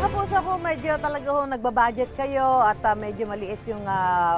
kapuso ko, medyo talaga ho nagbabudget kayo at medyo maliit yung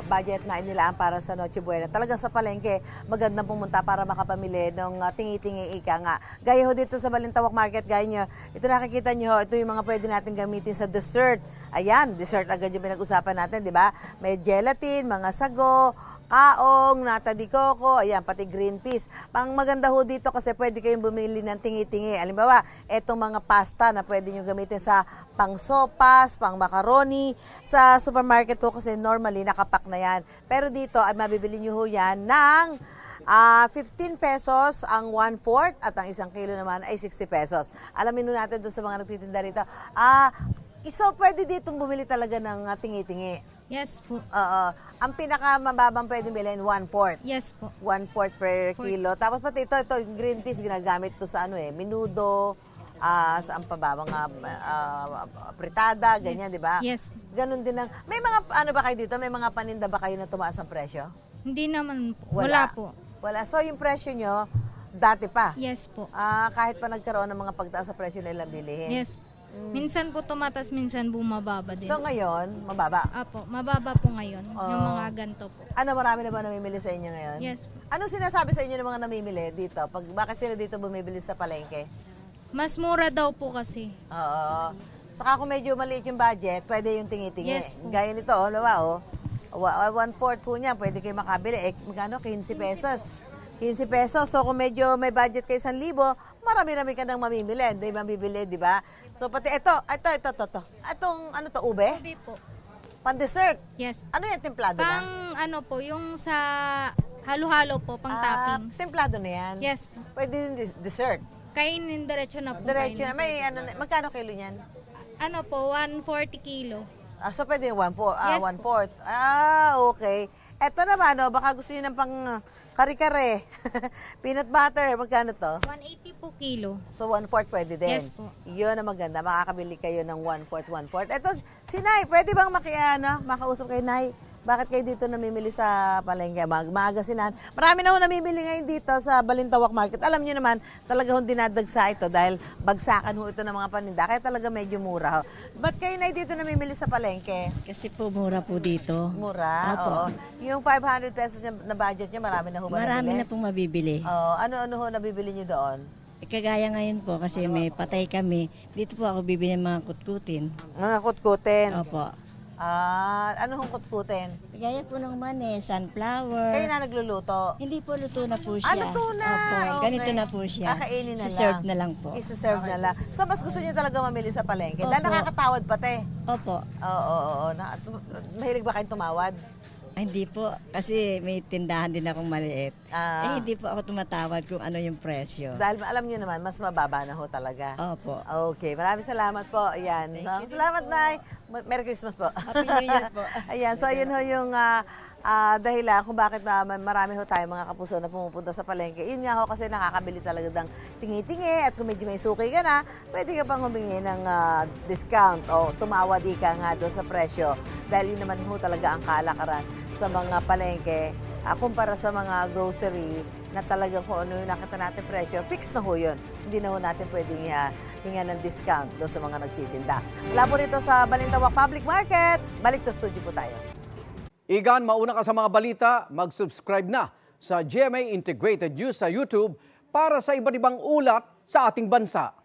budget na inilaan para sa Noche Buena. Talagang sa palengke, magandang pumunta para makapamili ng tingi-tingi ika nga. Gaya ho dito sa Balintawak Market, gaya nyo, ito nakikita nyo, ito yung mga pwede natin gamitin sa dessert. Ayan, dessert agad yung pinag-usapan natin, di ba? May gelatin, mga sago, kaong, nata di coco, ayan, pati green peas. Pang maganda ho dito kasi pwede kayong bumili ng tingi-tingi. Halimbawa, etong mga pasta na pwede nyo gamitin sa pang sopas, pang macaroni. Sa supermarket ho kasi normally nakapak na yan. Pero dito ay mabibili nyo ho yan ng 15 pesos ang 1/4 at ang 1 kilo naman ay 60 pesos. Alamin nun natin doon sa mga nagtitinda rito. So pwede dito bumili talaga ng tingi-tingi. Yes po. Ang pinakamababang pwedeng bilhin, 1/4. Yes po. 1/4 per kilo. Tapos pati ito, yung green peas, ginagamit to sa menudo, saan pa ba, mga pritada, ganyan, di ba? Yes. Ganun din ang, may mga, ano ba kayo dito? May mga paninda ba kayo na tumaas ang presyo? Hindi naman po. Wala po. Wala. So yung presyo nyo, dati pa? Yes po. Kahit pa nagkaroon ng mga pagtaas sa presyo nilang bilihin? Yes. Minsan po tumatas, minsan bumababa din. So ngayon, mababa? Apo, mababa po ngayon. Yung mga ganto po. Ano, marami na ba namimili sa inyo ngayon? Yes po. Ano sinasabi sa inyo ng mga namimili dito? Bakit sila dito bumibili sa palengke? Mas mura daw po kasi. Oo. Saka kung medyo maliit yung budget, pwede yung tingi-tingi. Yes po. Gaya nito, lawa, 1/4 ho niya, pwede kayo makabili. Magkano? 15 pesos. 15 pesos. So kung medyo may budget kayo 1,000, marami-rami ka nang mamimili. Hindi mabibili, di ba? So pati ito. Itong ano to, ube? Ube po. Pan-dessert. Yes. Ano yan, templado na? Pang ano po, yung sa halo-halo po, pang toppings. Templado na yan? Yes po. Pwede din dessert. Kainin diretso na po. Diretso na. kainin. May magkano kilo niyan? Ano po, 140 kilo. So pwede yung 1/4. Yes po. 1/4. Okay. Eto naman, baka gusto niyo ng pang kare-kare. Peanut butter, magkano to? 180 po kilo. So 1/4 pwede din. Yes po. Yun ang maganda, makakabili kayo ng 1/4. Eto, si Nay, pwede bang makausap kay Nay? Bakit kayo dito namimili sa palengke? Magasinan. Marami na ho namimili ngayon dito sa Balintawak Market. Alam niyo naman, talaga hong dinadagsa ito dahil bagsakan ho ito ng mga paninda. Kaya talaga medyo mura ho. Ba't kayo Nay dito namimili sa palengke? Kasi po mura po dito. Mura? Opo. Oo. Yung 500 pesos na budget niyo, marami na ho ba Marami nabili? na pong mabibili. Oo. Ano ho nabibili niyo doon? Kagaya ngayon po kasi may patay kami. Dito po ako bibili ng mga kutkutin. Mga kutkutin. Opo. Ano hong kutkutin? Kagaya po ng sunflower. Kayo na nagluluto? Hindi po luto na po siya. Luto na. Opo, Okay. ganito na po siya. Kakainin na lang. Si-serve na lang po. Isa-serve na lang. So, mas gusto niyo talaga mamili sa palengke? Dahil Opo. nakakatawad pati. Opo. Oo. Mahilig ba kayong tumawad? Ay, hindi po. Kasi may tindahan din akong maliit. Hindi po ako tumatawad kung ano yung presyo. Dahil alam niyo naman, mas mababa na ho talaga. Opo. Okay, maraming salamat po. Ayan. Salamat, Nay. Merry Christmas po. Happy New Year po. Ayan, so ayun ho yung dahilan kung bakit marami ho tayo mga kapuso na pumupunta sa palengke. Yun nga ho kasi nakakabili talaga ng tingi-tingi at kung medyo may suki ka na, pwede ka pang humingi ng discount o tumawad ka nga doon sa presyo. Dahil yun naman ho talaga ang kalakaran sa mga palengke kumpara sa mga grocery na talagang kung ano yung nakita natin presyo, fixed na ho yun. Hindi na ho natin pwedeng hinga ng discount doon sa mga nagtitinda. Mula po rito sa Balintawak Public Market, balik to studio po tayo. Igan, mauna ka sa mga balita, mag-subscribe na sa GMA Integrated News sa YouTube para sa iba't ibang ulat sa ating bansa.